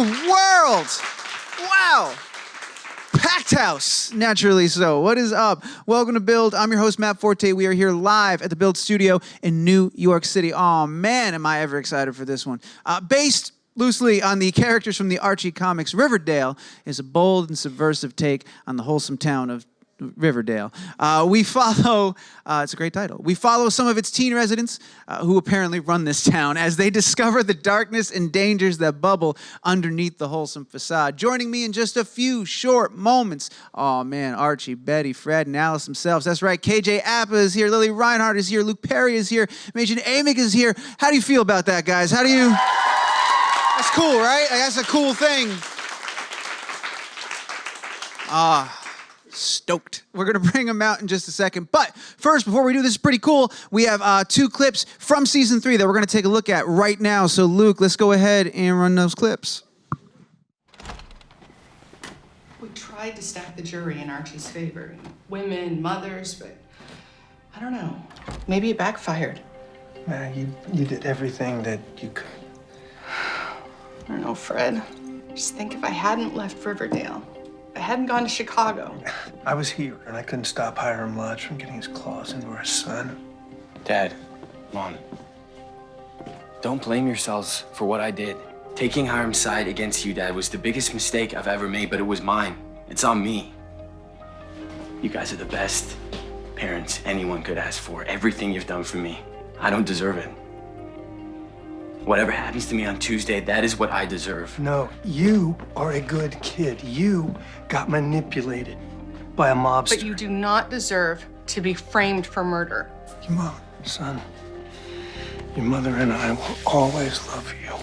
world! Wow! Packed house, naturally so. What is up? Welcome to Build. I'm your host, Matt Forte. We are here live at the Build studio in New York City. Oh man, am I ever excited for this one. Based loosely on the characters from the Archie Comics, Riverdale is a bold and subversive take on the wholesome town of Riverdale. We follow, it's a great title, we follow some of its teen residents who apparently run this town as they discover the darkness and dangers that bubble underneath the wholesome facade. Joining me in just a few short moments, oh man, Archie, Betty, Fred, and Alice themselves. That's right, KJ Appa is here, Lili Reinhart is here, Luke Perry is here, Mädchen Amick is here. How do you feel about that, guys? How do you... That's cool, right? That's a cool thing. Stoked. We're going to bring them out in just a second. But first, before we do, this is pretty cool. We have 2 clips from season 3 that we're going to take a look at right now. So, Luke, let's go ahead and run those clips. We tried to stack the jury in Archie's favor. Women, mothers, but I don't know. Maybe it backfired. You did everything that you could. I don't know, Fred. Just think if I hadn't left Riverdale. I hadn't gone to Chicago. I was here, and I couldn't stop Hiram Lodge from getting his claws into our son. Dad, Mom, don't blame yourselves for what I did. Taking Hiram's side against you, Dad, was the biggest mistake I've ever made, but it was mine. It's on me. You guys are the best parents anyone could ask for. Everything you've done for me, I don't deserve it. Whatever happens to me on Tuesday, that is what I deserve. No, you are a good kid. You got manipulated by a mobster. But you do not deserve to be framed for murder. Come on, son. Your mother and I will always love you.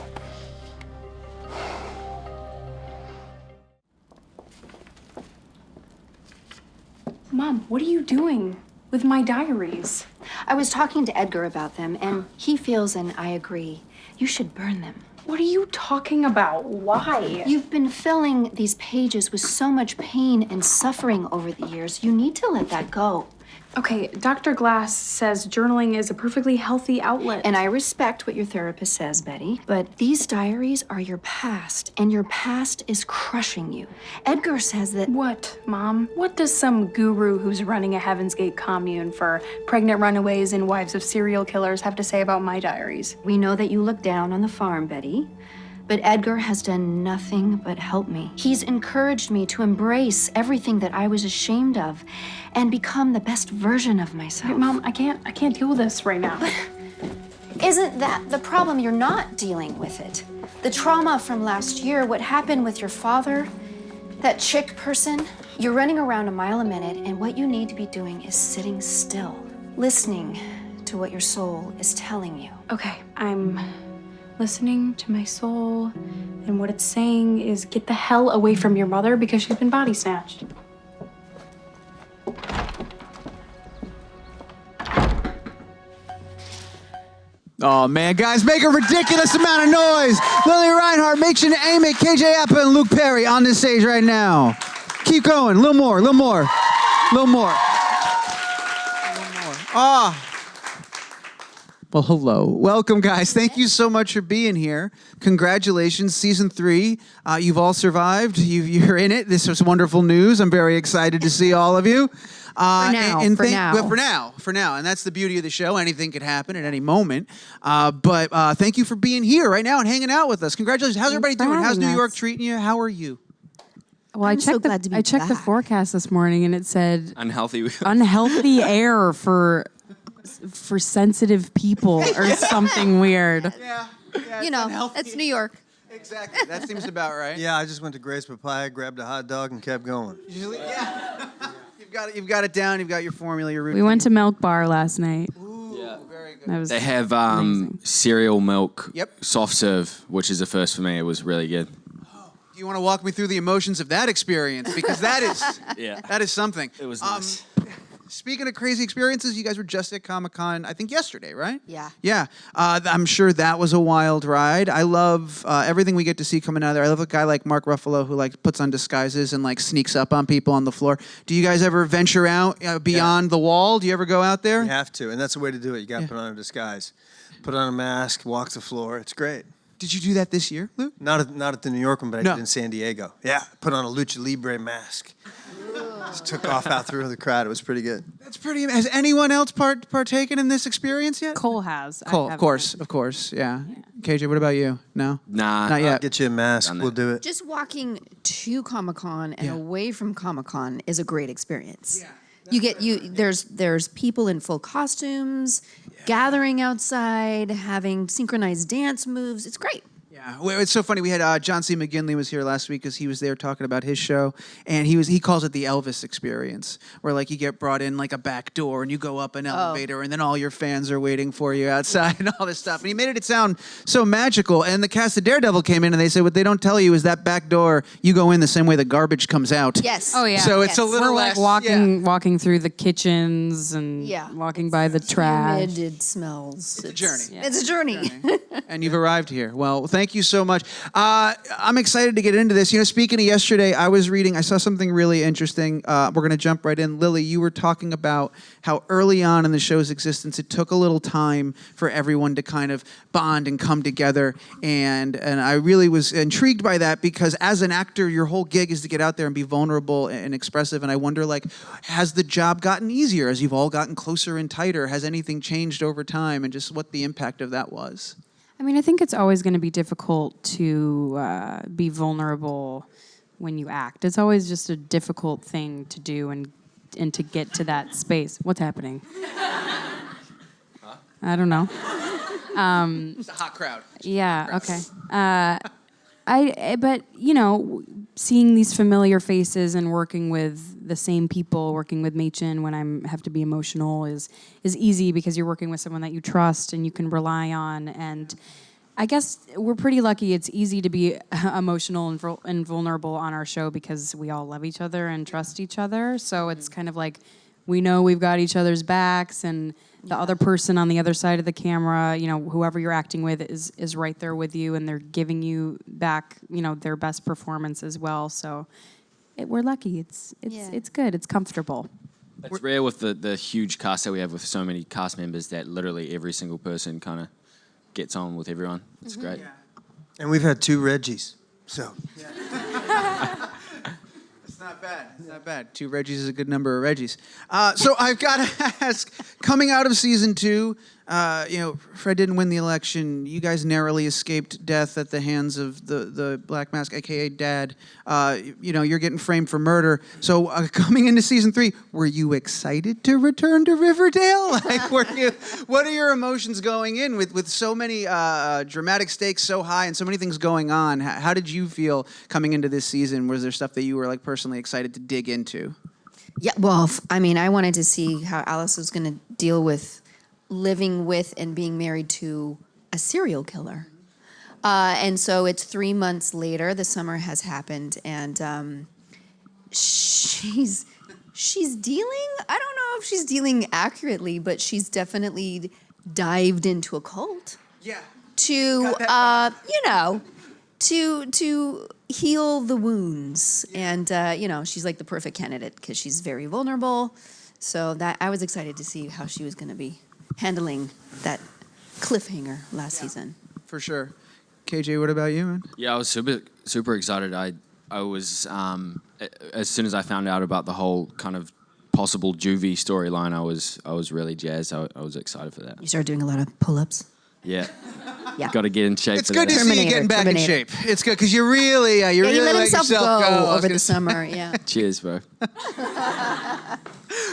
Mom, what are you doing with my diaries? I was talking to Edgar about them, and he feels, and I agree, you should burn them. What are you talking about? Why? You've been filling these pages with so much pain and suffering over the years. You need to let that go. Okay, Dr. Glass says journaling is a perfectly healthy outlet. And I respect what your therapist says, Betty, but these diaries are your past, and your past is crushing you. Edgar says that... What, Mom? What does some guru who's running a Heaven's Gate commune for pregnant runaways and wives of serial killers have to say about my diaries? We know that you look down on the farm, Betty. But Edgar has done nothing but help me. He's encouraged me to embrace everything that I was ashamed of and become the best version of myself. Wait, Mom, I can't deal with this right now. But isn't that the problem? You're not dealing with it. The trauma from last year, what happened with your father, that chick person, you're running around a mile a minute, and what you need to be doing is sitting still, listening to what your soul is telling you. Okay, I'm listening to my soul, and what it's saying is get the hell away from your mother because she's been body snatched. Oh man, guys, make a ridiculous amount of noise. Lili Reinhart, Mädchen Amick, KJ Appa, and Luke Perry on this stage right now. Keep going, a little more, a little more, a little more. A little more. Ah. Well, hello. Welcome, guys. Thank you so much for being here. Congratulations, season 3. You've all survived. You're in it. This is wonderful news. I'm very excited to see all of you. For now. And that's the beauty of the show. Anything could happen at any moment. But thank you for being here right now and hanging out with us. Congratulations. How's everybody doing? How's New York treating you? How are you? Well, I checked the forecast this morning, and it said Unhealthy air for sensitive people or something weird. Yeah. You know, it's New York. Exactly. That seems about right. Yeah, I just went to Grace Papaya, grabbed a hot dog, and kept going. Yeah. You've got it down. You've got your formula, your routine. We went to Milk Bar last night. Ooh, yeah. Very good. That was They have amazing. cereal milk, Yep. soft serve, which is a first for me. It was really good. Do you want to walk me through the emotions of that experience? Because that is that is something. It was nice. Speaking of crazy experiences, you guys were just at Comic-Con, I think yesterday, right? Yeah. Yeah. I'm sure that was a wild ride. I love everything we get to see coming out of there. I love a guy like Mark Ruffalo who like puts on disguises and like sneaks up on people on the floor. Do you guys ever venture out beyond the wall? Do you ever go out there? You have to, and that's the way to do it. You got to put on a disguise. Put on a mask, walk the floor. It's great. Did you do that this year, Luke? Not at the New York one, but I No. did in San Diego. Yeah, put on a lucha libre mask. Just took off out through the crowd. It was pretty good. That's pretty. Has anyone else partaken in this experience yet? Cole has. Cole, of course, yeah. KJ, what about you? No, Nah. not I'll yet. get you a mask. Done that. We'll do it. Just walking to Comic-Con and Yeah. away from Comic-Con is a great experience. There's people in full costumes, gathering outside, having synchronized dance moves. It's great. Yeah, well, it's so funny. We had John C. McGinley was here last week because he was there talking about his show, and he calls it the Elvis experience, where like you get brought in like a back door and you go up an elevator, and then all your fans are waiting for you outside and all this stuff. And he made it sound so magical. And the cast of Daredevil came in and they said what they don't tell you is that back door you go in the same way the garbage comes out. Yes. Oh yeah. So it's a little We're less, like yeah. walking through the kitchens and walking by the trash. Humid, it smells. It's a journey. It's a journey. And you've arrived here. Well, thank you so much. I'm excited to get into this. You know, speaking of yesterday, I saw something really interesting. We're going to jump right in. Lily, you were talking about how early on in the show's existence, it took a little time for everyone to kind of bond and come together. And I really was intrigued by that because as an actor, your whole gig is to get out there and be vulnerable and expressive. And I wonder, like, has the job gotten easier as you've all gotten closer and tighter? Has anything changed over time and just what the impact of that was? I mean, I think it's always going to be difficult to be vulnerable when you act. It's always just a difficult thing to do and to get to that space. What's happening? I don't know. It's a hot crowd. Yeah. Okay. But you know, seeing these familiar faces and working with the same people, working with Mädchen when I have to be emotional is easy because you're working with someone that you trust and you can rely on. And I guess we're pretty lucky. It's easy to be emotional and vulnerable on our show because we all love each other and trust each other. So it's kind of like we know we've got each other's backs, and the other person on the other side of the camera, you know, whoever you're acting with is right there with you, and they're giving you back, you know, their best performance as well. So we're lucky. It's good. It's comfortable. It's rare with the huge cast that we have with so many cast members that literally every single person kind of gets on with everyone. It's great. Yeah. And we've had 2 Reggies. So It's not bad. It's not bad. 2 Reggies is a good number of Reggies. So I've got to ask, coming out of season 2, you know, Fred didn't win the election. You guys narrowly escaped death at the hands of the Black Mask, a.k.a. Dad. You know, you're getting framed for murder. So coming into season 3, were you excited to return to Riverdale? Like, what are your emotions going in with so many dramatic stakes so high and so many things going on? How did you feel coming into this season? Was there stuff that you were like personally excited to dig into? Yeah, well, I mean, I wanted to see how Alice was going to deal with living with and being married to a serial killer. And so it's 3 months later, the summer has happened, and she's dealing, I don't know if she's dealing accurately, but she's definitely dived into a cult. Yeah. To, you know, to heal the wounds. And, you know, she's like the perfect candidate because she's very vulnerable. So that I was excited to see how she was going to be handling that cliffhanger last season. For sure. KJ, what about you, man? Yeah, I was super excited. I was as soon as I found out about the whole kind of possible juvie storyline, I was really jazzed. I was excited for that. You started doing a lot of pull-ups. Yeah. Yeah. Got to get in shape. It's for good that. to see you getting back in shape. It's good because you really, you really he let let himself yourself go. I was over gonna the say- summer. Yeah. Cheers, bro.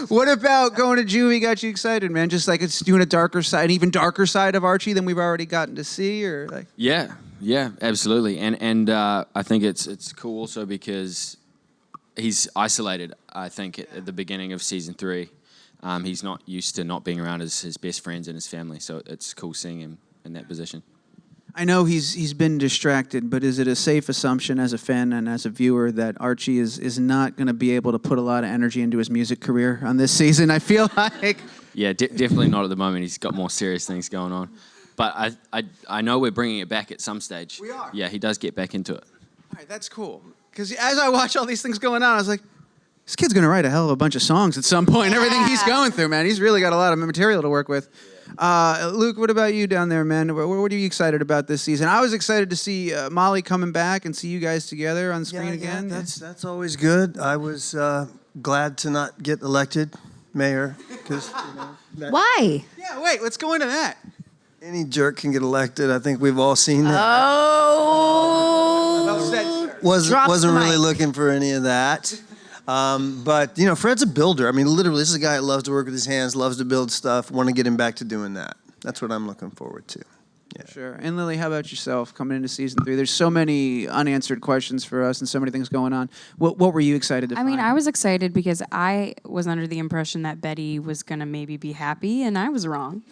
What about going to juvie got you excited, man? Just like it's doing a darker side, an even darker side of Archie than we've already gotten to see, or like. Yeah, absolutely. And I think it's cool also because he's isolated, I think, at the beginning of season 3. He's not used to not being around his best friends and his family, so it's cool seeing him in that position. I know he's been distracted, but is it a safe assumption as a fan and as a viewer that Archie is not going to be able to put a lot of energy into his music career on this season? I feel like... Yeah, definitely not at the moment. He's got more serious things going on. But I know we're bringing it back at some stage. We are. Yeah, he does get back into it. All right, that's cool. Because as I watch all these things going on, I was like, This kid's gonna write a hell of a bunch of songs at some point. Everything he's going through, man. He's really got a lot of material to work with. Luke, what about you down there, man? What are you excited about this season? I was excited to see Molly coming back and see you guys together on screen again. That's always good. I was glad to not get elected mayor because Why? Yeah, wait, let's go into that. any jerk can get elected. I think we've all seen that. Oh. Wasn't really mic. looking for any of that. But, Fred's a builder. I mean, literally, this is a guy that loves to work with his hands, loves to build stuff. Want to get him back to doing that. That's what I'm looking forward to. Yeah. Sure. And Lily, how about yourself coming into season 3? There's so many unanswered questions for us and so many things going on. What were you excited to find? I mean, I was excited because I was under the impression that Betty was going to maybe be happy, and I was wrong.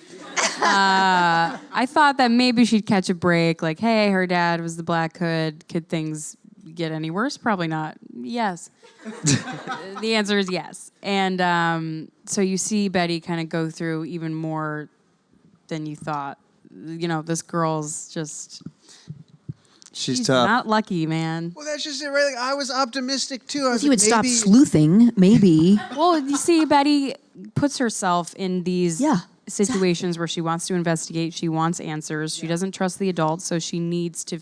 I thought that maybe she'd catch a break, like, hey, her dad was the Black Hood. Could things get any worse? Probably not. Yes. The answer is yes. And so you see Betty kind of go through even more than you thought. This girl's just... She's tough. Not lucky, man. Well, that's just it, right? Like, I was optimistic, too. I was He would stop maybe... sleuthing, maybe. Well, you see, Betty puts herself in these Yeah, situations where she wants to investigate, she wants answers, she doesn't trust the adults, so she needs to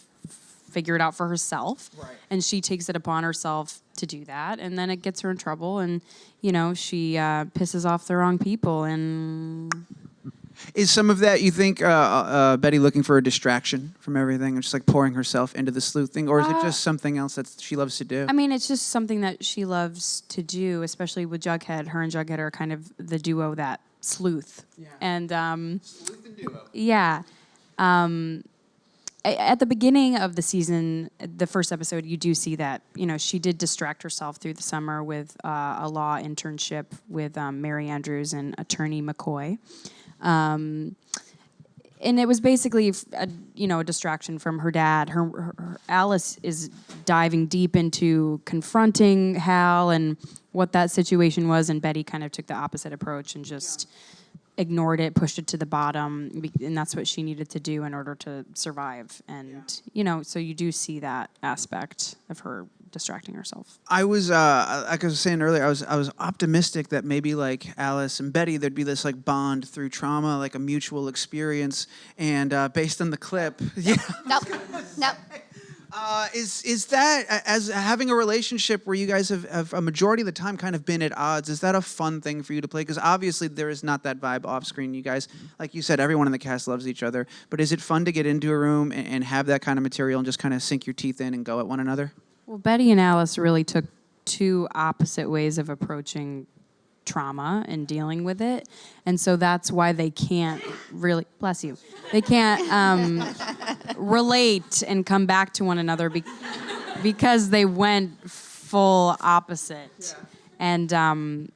figure it out for herself. Right. And she takes it upon herself to do that, and then it gets her in trouble, and, she pisses off the wrong people, and... Is some of that, you think, Betty looking for a distraction from everything and just like pouring herself into the sleuth thing? Or is it just something else that she loves to do? I mean, it's just something that she loves to do, especially with Jughead. Her and Jughead are kind of the duo that sleuth. Yeah. And, Sleuth and duo. yeah. At the beginning of the season, the first episode, you do see that, she did distract herself through the summer with a law internship with Mary Andrews and attorney McCoy. And it was basically a distraction from her dad. Her Alice is diving deep into confronting Hal and what that situation was, and Betty kind of took the opposite approach and just ignored it, pushed it to the bottom, and that's what she needed to do in order to survive. And so you do see that aspect of her distracting herself. I was, like I was saying earlier, I was optimistic that maybe like Alice and Betty, there'd be this like bond through trauma, like a mutual experience. And based on the clip, yeah. Nope. Is that, as having a relationship where you guys have a majority of the time kind of been at odds, is that a fun thing for you to play? Because obviously there is not that vibe off screen. You guys, like you said, everyone in the cast loves each other. But is it fun to get into a room and have that kind of material and just kind of sink your teeth in and go at one another? Well, Betty and Alice really took two opposite ways of approaching trauma and dealing with it. And so that's why they can't really, bless you, they can't relate and come back to one another because they went full opposite. Yeah. And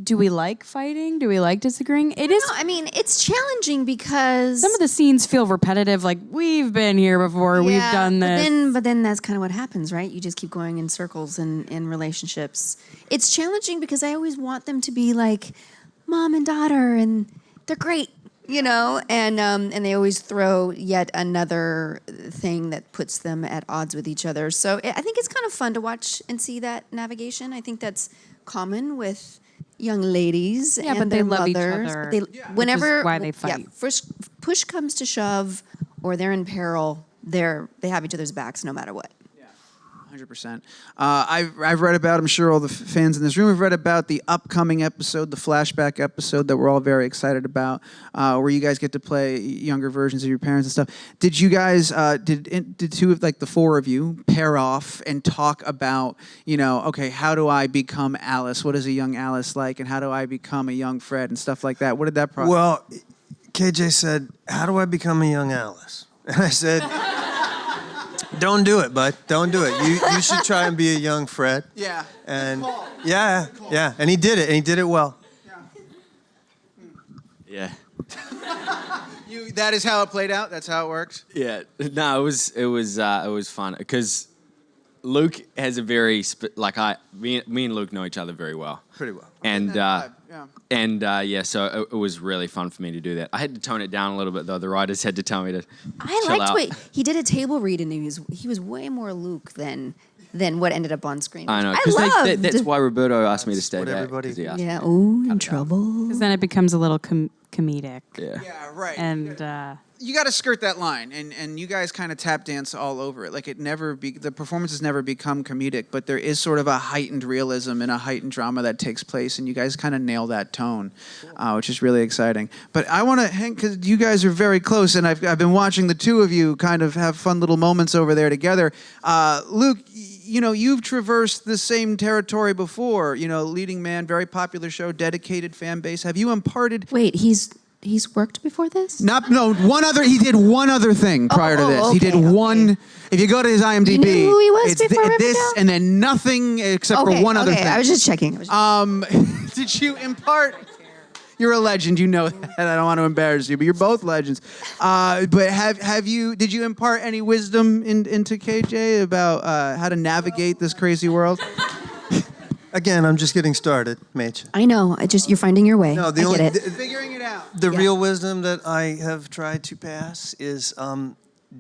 do we like fighting? Do we like disagreeing? It is. No, I mean, it's challenging because some of the scenes feel repetitive, like we've been here before, we've done this. But then that's kind of what happens, right? You just keep going in circles in relationships. It's challenging because I always want them to be like mom and daughter, and they're great, and they always throw yet another thing that puts them at odds with each other. So I think it's kind of fun to watch and see that navigation. I think that's common with young ladies and but their they love each mothers. other, Whenever which is why they fight. First push comes to shove, or they're in peril, they have each other's backs no matter what. 100%. I've read about, I'm sure all the fans in this room have read about the upcoming episode, the flashback episode that we're all very excited about, where you guys get to play younger versions of your parents and stuff. Did you guys, did two of like the four of you pair off and talk about, okay, how do I become Alice? What is a young Alice like? And how do I become a young Fred and stuff like that? What did that process? Well, KJ said, how do I become a young Alice? And I said... Don't do it, bud. Don't do it. You should try and be a young Fred. Yeah. And yeah. And he did it, and he did it well. Yeah. That is how it played out? That's how it worked? Yeah. No, it was fun because Luke has a very me and Luke know each other very well. Pretty well. And Yeah. And so it was really fun for me to do that. I had to tone it down a little bit, though. The writers had to tell me to I chill liked out. what he did a table read, and he was way more Luke than what ended up on screen. I know, I because loved. that's why Roberto asked me to stay what back. everybody- 'cause he asked Yeah. me. Oh, in trouble. Because then it becomes a little comedic. Yeah. Yeah, right. And You got to skirt that line, and you guys kind of tap dance all over it. Like the performances never become comedic, but there is sort of a heightened realism and a heightened drama that takes place, and you guys kind of nail that tone, which is really exciting. But I want to hang because you guys are very close, and I've been watching the two of you kind of have fun little moments over there together. Luke, you've traversed the same territory before. Leading man, very popular show, dedicated fan base. Have you imparted? Wait, he's worked before this? He did one other thing prior to this. He did one. If you go to his IMDb, You knew who he was it's before this Riverdale? and then nothing except for one other thing. I was just checking. Did you impart? You're a legend, you know that. I don't want to embarrass you, but you're both legends. But did you impart any wisdom into KJ about how to navigate this crazy world? Again, I'm just getting started, Mage. I know. You're finding your way. No, I get it. Figuring it out. The real wisdom that I have tried to pass is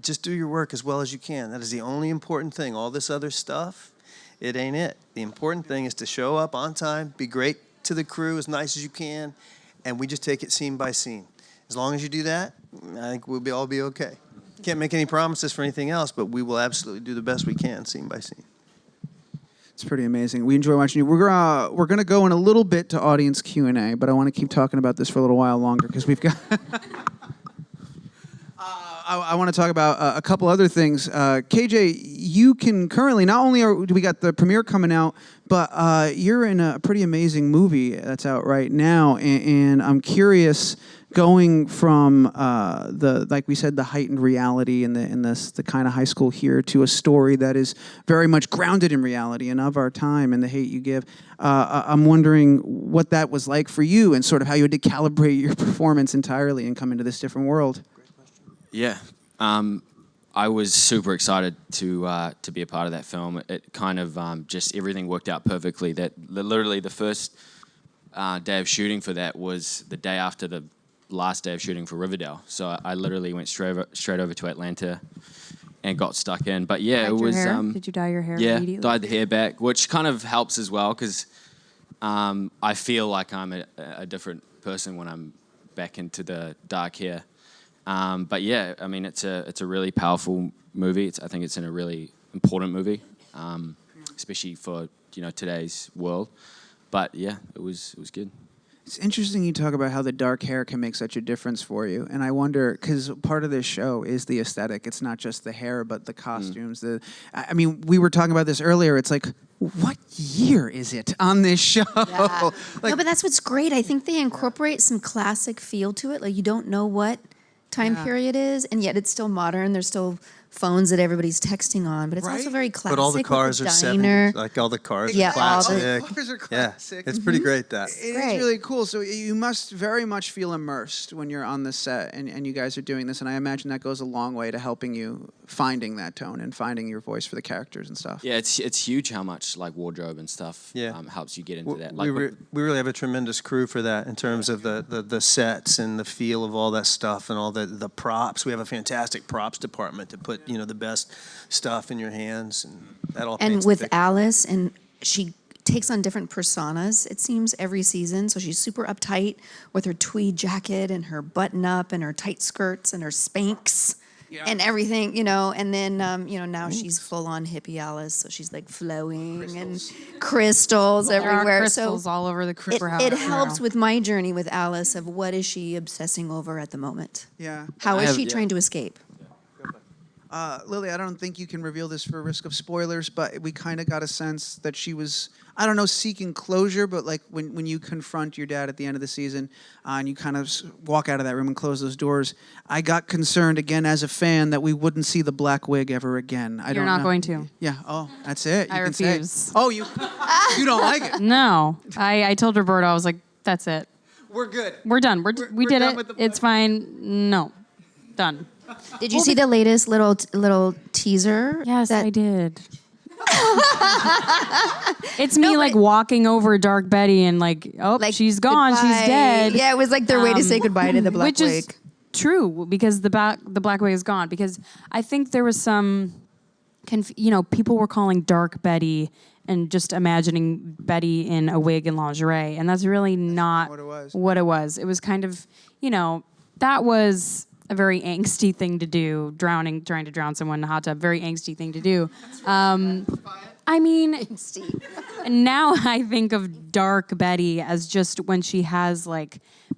just do your work as well as you can. That is the only important thing. All this other stuff, it ain't it. The important thing is to show up on time, be great to the crew, as nice as you can, and we just take it scene by scene. As long as you do that, I think we'll all be okay. Can't make any promises for anything else, but we will absolutely do the best we can, scene by scene. It's pretty amazing. We enjoy watching you. We're gonna go in a little bit to audience Q&A, but I want to keep talking about this for a little while longer because we've got. I want to talk about a couple other things. KJ, you can currently not only do we got the premiere coming out, but you're in a pretty amazing movie that's out right now, and I'm curious. Going from like we said, the heightened reality in the kind of high school here to a story that is very much grounded in reality and of our time and the hate you give. I'm wondering what that was like for you and sort of how you had to calibrate your performance entirely and come into this different world. Yeah. I was super excited to be a part of that film. It kind of just everything worked out perfectly. That literally the first day of shooting for that was the day after the last day of shooting for Riverdale. So I literally went straight over to Atlanta and got stuck in. But yeah, dyed it was. your hair? Did you dye your hair Yeah, immediately? dyed the hair back, which kind of helps as well because I feel like I'm a different person when I'm back into the dark hair. But yeah, I mean, it's a really powerful movie. I think it's in a really important movie, especially for today's world. But yeah, it was good. It's interesting you talk about how the dark hair can make such a difference for you. And I wonder, because part of this show is the aesthetic. It's not just the hair, but the costumes. I mean, we were talking about this earlier. It's like, what year is it on this show? Yeah. Like, No, but that's what's great. I think they incorporate some classic feel to it. Like you don't know what time period is, and yet it's still modern. There's still phones that everybody's texting on, but it's also Right? very classic. But all the with cars are diner. 70s. Like all the cars Yeah, are all the- classic. all the cars are Yeah, classic. it's pretty great that. It is Great. really cool. So you must very much feel immersed when you're on the set and you guys are doing this. And I imagine that goes a long way to helping you finding that tone and finding your voice for the characters and stuff. Yeah, it's huge how much like wardrobe and stuff helps you get into that. Like We really have a tremendous crew for that in terms of the sets and the feel of all that stuff and all the props. We have a fantastic props department to put the best stuff in your hands, and that all. And paints the with picture. Alice, and she takes on different personas, it seems, every season. So she's super uptight with her tweed jacket and her button up and her tight skirts and her Spanx and everything, and then, now she's full on hippie Alice. So she's like flowing and crystals There everywhere. are crystals so all over the creeper house. it helps with my journey with Alice of what is she obsessing over at the moment? Yeah. How is she trying to escape? Lily, I don't think you can reveal this for risk of spoilers, but we kind of got a sense that she was, I don't know, seeking closure, but like when you confront your dad at the end of the season and you kind of walk out of that room and close those doors, I got concerned again as a fan that we wouldn't see the black wig ever again. You're not going to. Yeah. Oh, that's it. You I can say. refuse. Oh, you don't like it. No. I told Roberto, I was like, that's it. We're good. We're done. We we're did done it. with the It's fine. No. Done. Did you see the latest little teaser? Yes, that I did. It's me like walking over Dark Betty and like, oh, Like, she's gone, goodbye. she's dead. Yeah, it was like their way to say goodbye to the Black Which is Wig. true because the Black Wig is gone. Because I think there was some, people were calling Dark Betty and just imagining Betty in a wig and lingerie, and that's really not what it was. It was kind of, that was a very angsty thing to do, trying to drown someone in a hot tub, very angsty thing to do. I mean, now I think of Dark Betty as just when she has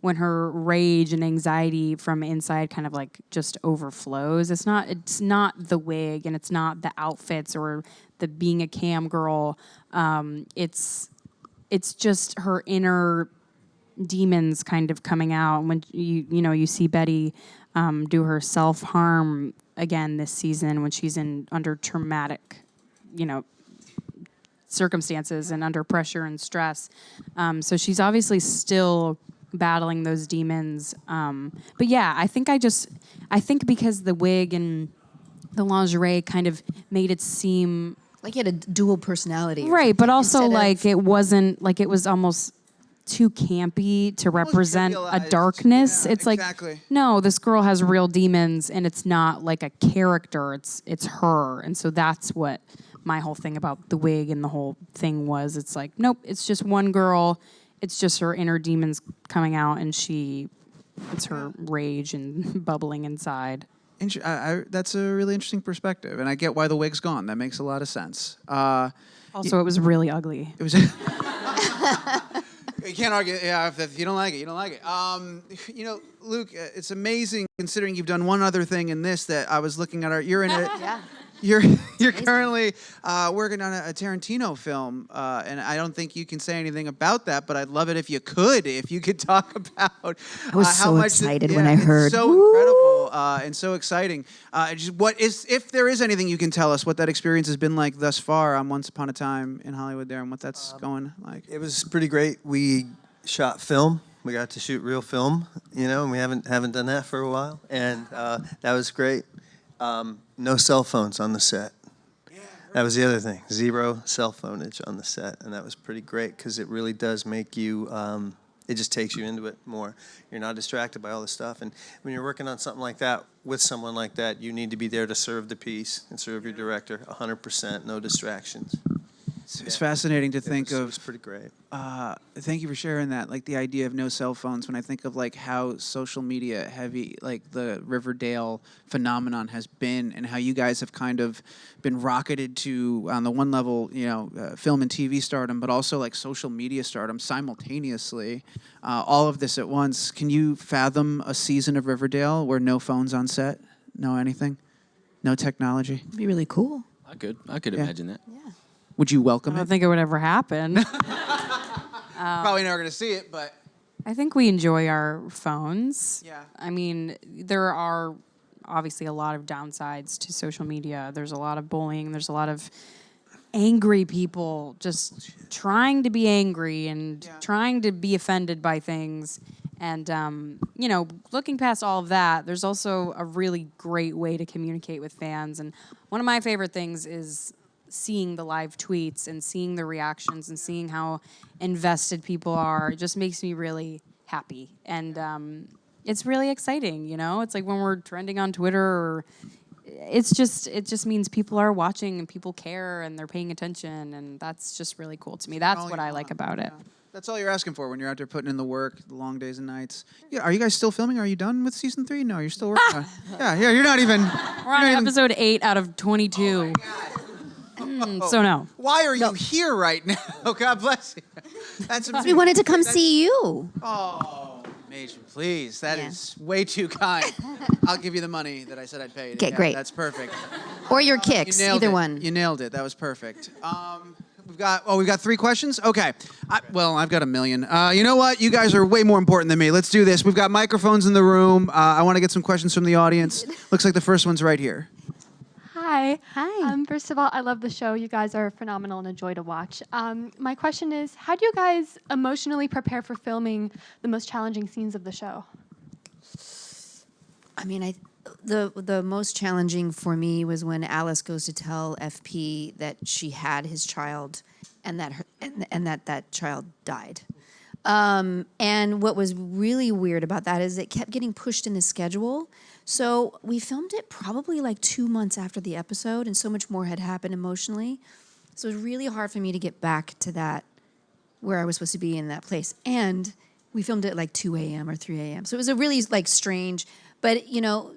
when her rage and anxiety from inside kind of just overflows. It's not the wig and it's not the outfits or the being a cam girl. It's just her inner demons kind of coming out when you see Betty do her self-harm again this season when she's under traumatic, circumstances and under pressure and stress. So she's obviously still battling those demons. But yeah, I think because the wig and the lingerie kind of made it seem Like you had a dual personality. right, but also Instead of- it wasn't it was almost too campy to represent a trivialized. darkness. Yeah, it's exactly. no, this girl has real demons and it's not like a character, it's her. And so that's what my whole thing about the wig and the whole thing was. It's nope, it's just one girl, it's just her inner demons coming out and it's her rage and bubbling inside. That's a really interesting perspective, and I get why the wig's gone. That makes a lot of sense. Also, it was really ugly. It was. You can't argue. Yeah, if you don't like it, you don't like it. Luke, it's amazing considering you've done one other thing in this that I was looking at. You're in it. Yeah. You're currently working on a Tarantino film, and I don't think you can say anything about that. But I'd love it if you could talk about. I was how so much excited when I heard. It's so incredible and so exciting. If there is anything you can tell us what that experience has been like thus far on Once Upon a Time in Hollywood there, and what that's going like. It was pretty great. We shot film. We got to shoot real film, and we haven't done that for a while, and that was great. No cell phones on the set. That was the other thing. 0 cell phoneage on the set, and that was pretty great because it really does make you. It just takes you into it more. You're not distracted by all the stuff, and when you're working on something like that with someone like that, you need to be there to serve the piece and serve your director 100%, no distractions. It's fascinating to think of. It was pretty great. Thank you for sharing that. The idea of no cell phones. When I think of how social media heavy, the Riverdale phenomenon has been, and how you guys have kind of been rocketed to, on the one level, film and TV stardom, but also social media stardom simultaneously. All of this at once. Can you fathom a season of Riverdale where no phones on set, no anything, no technology? It'd be really cool. I could imagine that. Yeah. Would you I welcome don't it? think it would ever happen. Probably never going to see it, but I think we enjoy our phones. Yeah. I mean, there are obviously a lot of downsides to social media. There's a lot of bullying. There's a lot of angry people just trying to be angry and trying to be offended by things. And, looking past all of that, there's also a really great way to communicate with fans. And one of my favorite things is seeing the live tweets and seeing the reactions and seeing how invested people are. It just makes me really happy. And it's really exciting, It's like when we're trending on Twitter or it just means people are watching and people care and they're paying attention, and that's just really cool to me. That's what I like about it. that's all you're asking for when you're out there putting in the work, the long days and nights. Yeah, are you guys still filming? Are you done with season 3? No, you're still working on it. Yeah, you're not even. We're on episode 8 out of 22. So no. Why are you here right now? God bless you. That's amazing. We wanted to come see you. Oh, Major, please. That Yeah. is way too kind. I'll give you the money that I said I'd pay you. Okay, great. That's perfect. Or your You kicks, nailed either it. one. You nailed it. That was perfect. We've got 3 questions? Okay. I've got a million. You know what? You guys are way more important than me. Let's do this. We've got microphones in the room. I want to get some questions from the audience. Looks like the first one's right here. Hi. Hi. First of all, I love the show. You guys are phenomenal and a joy to watch. My question is, how do you guys emotionally prepare for filming the most challenging scenes of the show? I mean, The most challenging for me was when Alice goes to tell FP that she had his child, and that child died. And what was really weird about that is it kept getting pushed in the schedule. So we filmed it probably like 2 months after the episode, and so much more had happened emotionally. So it was really hard for me to get back to that, where I was supposed to be in that place. And we filmed it like 2 a.m. or 3 a.m. So it was a really like strange, but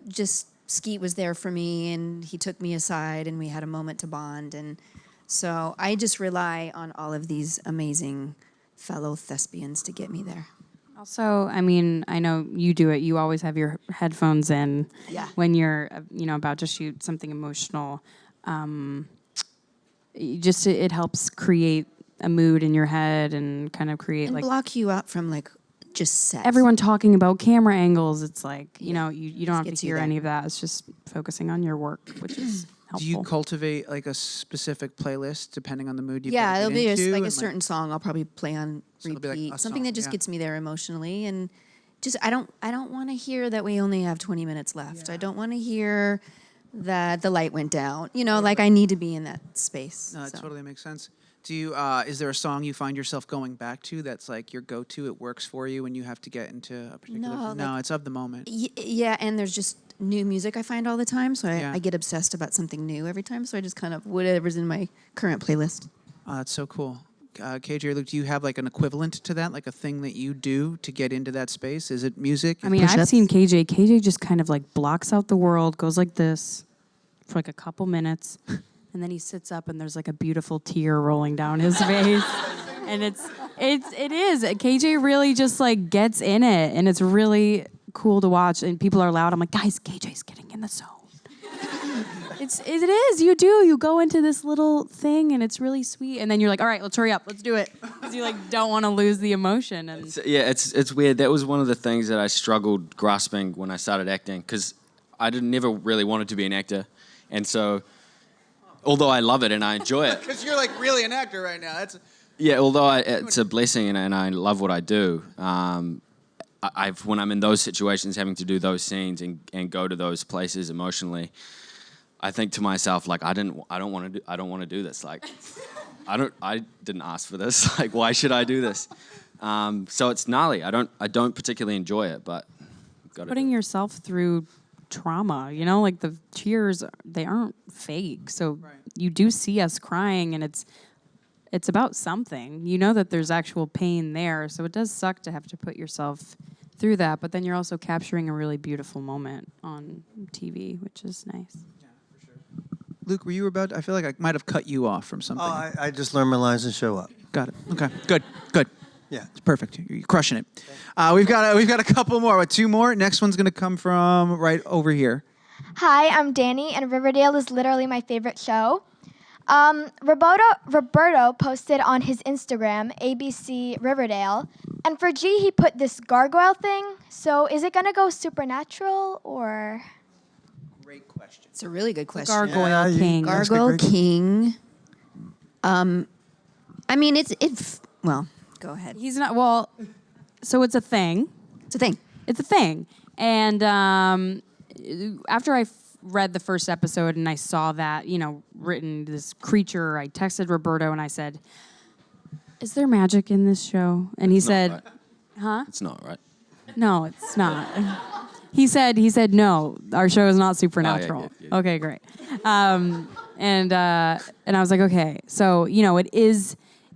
just Skeet was there for me, and he took me aside, and we had a moment to bond. And so I just rely on all of these amazing fellow thespians to get me there. Also, I mean, I know you do it. You always have your headphones in when you're, about to shoot something emotional. It helps create a mood in your head and kind of create And block you out from like just set. everyone talking about camera angles. It's like, you don't have to gets you hear there. any of that. It's just focusing on your work, which is helpful. Do you cultivate like a specific playlist depending on the mood you Yeah, get there'll be into? like a and, certain song I'll probably play on So it'll repeat. be like a Something song, that just yeah. gets me there emotionally, and just I don't want to hear that we only have 20 minutes left. I don't want to hear that the light went down. Like I need to be in that space. No, that so. totally makes sense. Do you? Is there a song you find yourself going back to that's like your go-to? It works for you when you have to get into a particular. No, It's of the moment. Yeah, and there's just new music I find all the time, so Yeah. I get obsessed about something new every time. So I just kind of whatever's in my current playlist. Oh, that's so cool. KJ or Luke, do you have like an equivalent to that, like a thing that you do to get into that space? Is it music? I mean, I've seen KJ. KJ just kind of like blocks out the world, goes like this for like a couple minutes, and then he sits up and there's like a beautiful tear rolling down his face. And it is. KJ really just like gets in it, and it's really cool to watch. And people are loud. I'm like, guys, KJ's getting in the zone. It is. You do. You go into this little thing, and it's really sweet. And then you're like, all right, let's hurry up. Let's do it. Because you like don't want to lose the emotion. And It's weird. That was one of the things that I struggled grasping when I started acting, because I never really wanted to be an actor. And so, although I love it and I enjoy it. Because you're like really an actor right now. That's. Yeah, although it's a blessing and I love what I do, when I'm in those situations, having to do those scenes and go to those places emotionally, I think to myself, like, I don't want to do this. Like, I didn't ask for this. Like, why should I do this? So it's gnarly. I don't particularly enjoy it, but putting yourself through trauma, like the tears, they aren't fake. So you do see us crying, and it's about something. You know that there's actual pain there, so it does suck to have to put yourself through that, but then you're also capturing a really beautiful moment on TV, which is nice. Luke, were you about? I feel like I might have cut you off from something. Oh, I just learned my lines and show up. Got it. Okay. Good. Yeah. It's perfect. You're crushing it. We've got a couple more. 2 more. Next one's gonna come from right over here. Hi, I'm Danny, and Riverdale is literally my favorite show. Roberto posted on his Instagram, ABC Riverdale, and for G, he put this gargoyle thing. So is it gonna go supernatural or? Great question. It's a really good question. Gargoyle King. Gargoyle King. I mean, well, go ahead. He's not, well, so it's a thing. It's a thing. It's a thing. And after I read the first episode and I saw that, written, this creature, I texted Roberto and I said, is there magic in this show? And he said, right. huh? It's not, right? No, it's not. He said, no, our show is not supernatural. yeah. Okay, great. And I was like, okay. So,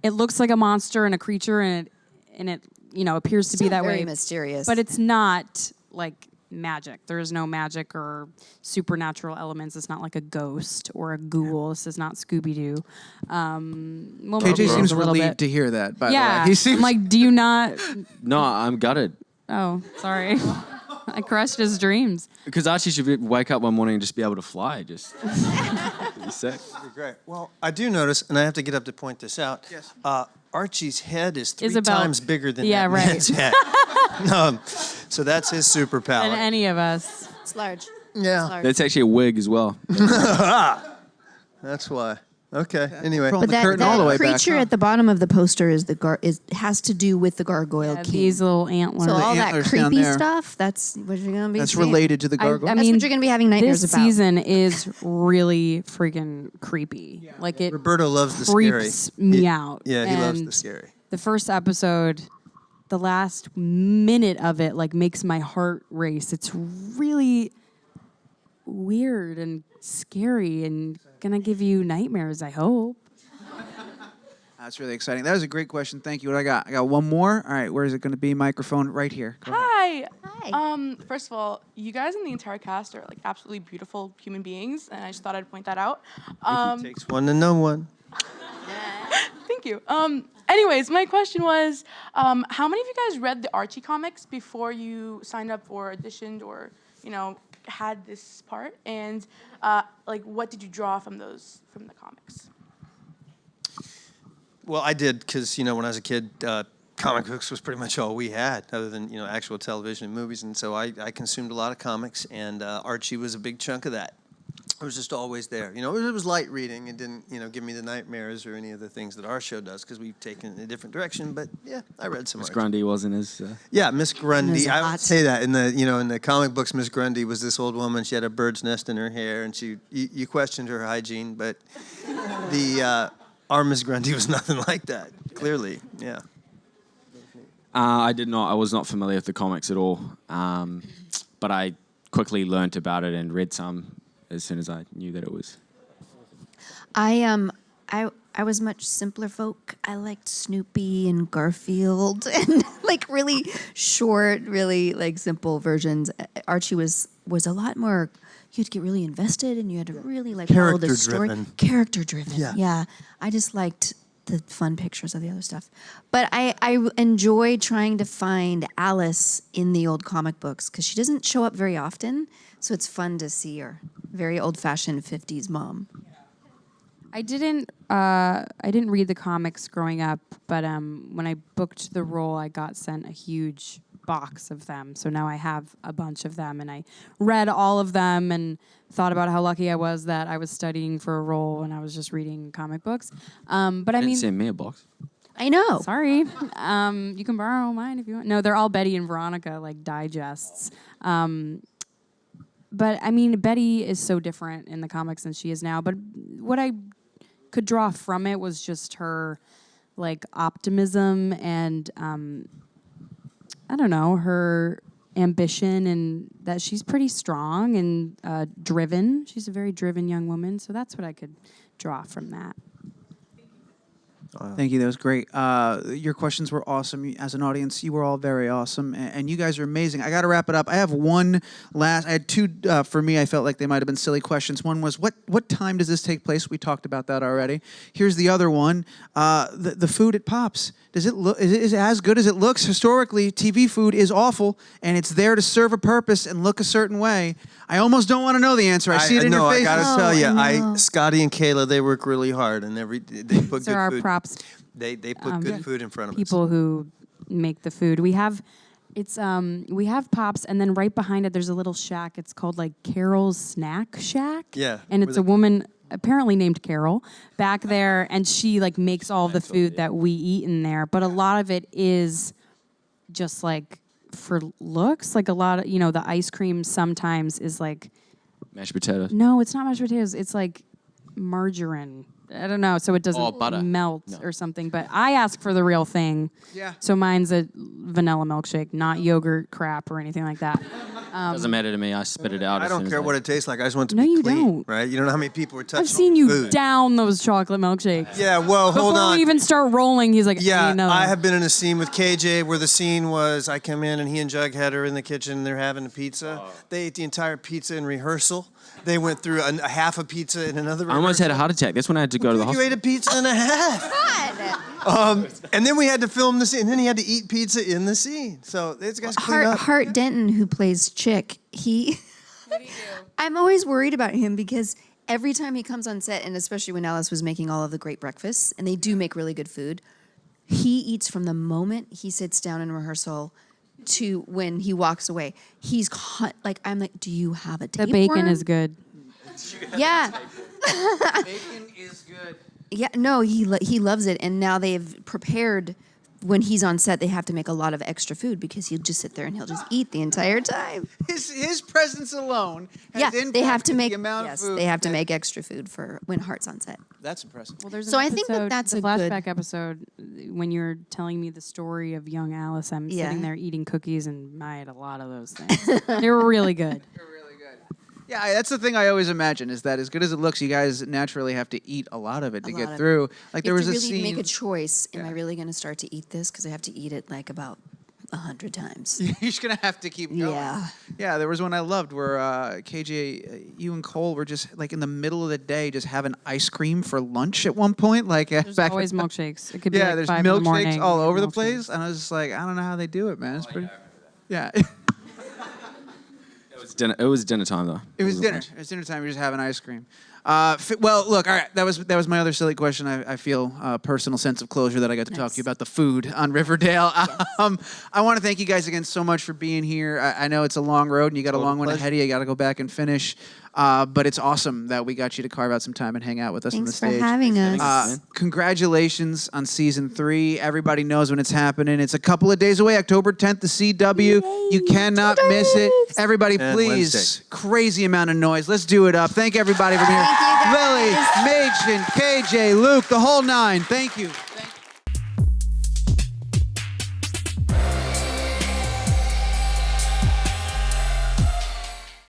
it looks like a monster and a creature, and it appears to be that very way. mysterious. But it's not like magic. There is no magic or supernatural elements. It's not like a ghost or a ghoul. This is not Scooby-Doo. KJ seems relieved to hear that, by the way. He seems I'm like, do you not? No, I'm gutted. Oh, sorry. I crushed his dreams. Because Archie should wake up one morning and just be able to fly. Just be sick. Great. Well, I do notice, and I have to get up to point this out. Yes. Archie's head is 3 Isabel. times bigger than Yeah, that right. man's head. So that's his superpower. Than any of us. It's large. Yeah. It's large. That's actually a wig as well. That's why. Okay. Anyway, Pulling But the curtain all the that way back, creature huh? at the bottom of the poster is has to do with the gargoyle Yeah, king. these little antlers. So all that antlers down creepy there. stuff, that's what you're going to be That's seeing. related to the gargoyle. That's what you're going to be having nightmares this about. season is really freaking creepy. Like it Roberto loves the scary. creeps me out. Yeah, he loves the And scary. The first episode, the last minute of it, like makes my heart race. It's really weird and scary and gonna give you nightmares, I hope. That's really exciting. That was a great question. Thank you. What I got? I got one more. All right, where is it going to be? Microphone right here. Go ahead. Hi. Hi. First of all, you guys and the entire cast are like absolutely beautiful human beings, and I just thought I'd point that out. It takes one to know one. Thank you. Anyways, my question was, how many of you guys read the Archie comics before you signed up or auditioned or, had this part? And like, what did you draw from the comics? Well, I did because, when I was a kid, comic books was pretty much all we had other than, actual television and movies. And so I consumed a lot of comics, and Archie was a big chunk of that. It was just always there. It was light reading. It didn't, give me the nightmares or any of the things that our show does because we've taken it in a different direction. But, yeah, I read some Miss Archie. Grundy wasn't as... Yeah, Miss Grundy. Ms. I Hot. would say that in the comic books, Miss Grundy was this old woman. She had a bird's nest in her hair, and you questioned her hygiene, but our Miss Grundy was nothing like that. Clearly, yeah. I did not. I was not familiar with the comics at all, but I quickly learnt about it and read some as soon as I knew that it was. I was much simpler folk. I liked Snoopy and Garfield and like really short, really like simple versions. Archie was a lot more. You had to get really invested, and you had to really like follow the story. Character driven. Yeah. I just liked the fun pictures of the other stuff. But I enjoy trying to find Alice in the old comic books because she doesn't show up very often, so it's fun to see her. Very old-fashioned 50s mom. I didn't read the comics growing up, but when I booked the role, I got sent a huge box of them. So now I have a bunch of them, and I read all of them and thought about how lucky I was that I was studying for a role and I was just reading comic books. But I mean, Send me a box. I know. Sorry. You can borrow mine if you want. No, they're all Betty and Veronica, like digests. But I mean, Betty is so different in the comics than she is now. But what I could draw from it was just her, like, optimism and, I don't know, her ambition and that she's pretty strong and driven. She's a very driven young woman. So that's what I could draw from that. Thank you. That was great. Your questions were awesome. As an audience, you were all very awesome, and you guys are amazing. I got to wrap it up. I have one last. I had two for me. I felt like they might have been silly questions. One was, what time does this take place? We talked about that already. Here's the other one. The food at Pops. Does it look? Is it as good as it looks? Historically, TV food is awful, and it's there to serve a purpose and look a certain way. I almost don't want to know the answer. I see it in your face. I gotta tell you, know. Scotty and Kayla, they work really hard, and they put These good are our food. props. They put good food in front of us. People who make the food. We have Pops, and then right behind it there's a little shack. It's called like Carol's Snack Shack. Yeah, And it's a woman apparently named Carol back there, and she like makes all the food that we eat in there. But a lot of it is just like for looks. Like a lot of, the ice cream sometimes is like Mashed potatoes. no, it's not mashed potatoes. It's like margarine. I don't know, so it doesn't butter. melt or something. But I ask for the real thing. Yeah. So mine's a vanilla milkshake, not yogurt crap or anything like that. Doesn't matter to me. I spit it out. I as don't soon care as what it tastes like. I just want it to No, be you clean, don't. right? You don't know how many people are touching I've seen you food. down those chocolate milkshakes. Yeah, well, hold Before on. we even start rolling, he's like, Yeah, hey, no. I have been in a scene with KJ where the scene was I come in and he and Jughead are in the kitchen and they're having a pizza. They ate the entire pizza in rehearsal. They went through a half a pizza in another I almost had a rehearsal. heart attack. That's when I had to go to the You hospital. ate a pizza and a half. And then we had to film the scene. And then he had to eat pizza in the scene. So this guy's clean up. Hart Denton, who plays Chick, I'm always worried about him because every time he comes on set, and especially when Alice was making all of the great breakfasts, and they do make really good food, he eats from the moment he sits down in rehearsal to when he walks away. He's I'm like, do you have a tapeworm? The bacon is good. Yeah. Bacon is good. Yeah, no, he loves it, and now they've prepared. When he's on set, they have to make a lot of extra food because he'll just sit there and he'll just eat the entire time. His presence alone has They have to impacted make the amount of food. they have to make extra food for when Hart's on set. That's impressive. Well, there's So an I think that episode, that's the a good- flashback episode when you're telling me the story of young Alice. I'm sitting there eating cookies, and I had a lot of those things. They were really good. Yeah, that's the thing I always imagine is that as good as it looks, you guys naturally have to eat a lot of it to lot get of through. Like there You was have a to really scene. make a choice. Am I really going to start to eat this? Because I have to eat it like about 100 times. You're just gonna have to keep going. Yeah. Yeah, there was one I loved where KJ, you and Cole were just like in the middle of the day, just having ice cream for lunch at one point. Like There's always milkshakes. It could be yeah, like there's 5 in the milkshakes morning. all over the Milkshakes. place, and I was just like, I don't know how they do it, man. It's pretty. Yeah. It was dinner time though. It was dinner. It was dinner time. You're just having ice cream. Well, look, all right. That was my other silly question. I feel a personal sense of closure that I got to talk to you about the food on Riverdale. I want to thank you guys again so much for being here. I know it's a long road and you got a long one ahead of you. You got to go back and finish. But it's awesome that we got you to carve out some time and hang out with us on the Thanks for stage. having us. Congratulations on season 3. Everybody knows when it's happening. It's a couple of days away, October 10th, the CW. You cannot miss it. Everybody, And please, Wednesday. crazy amount of noise. Let's do it up. Thank everybody for being here. Thank you, Lily, guys. Mädchen, KJ, Luke, the whole 9. Thank you.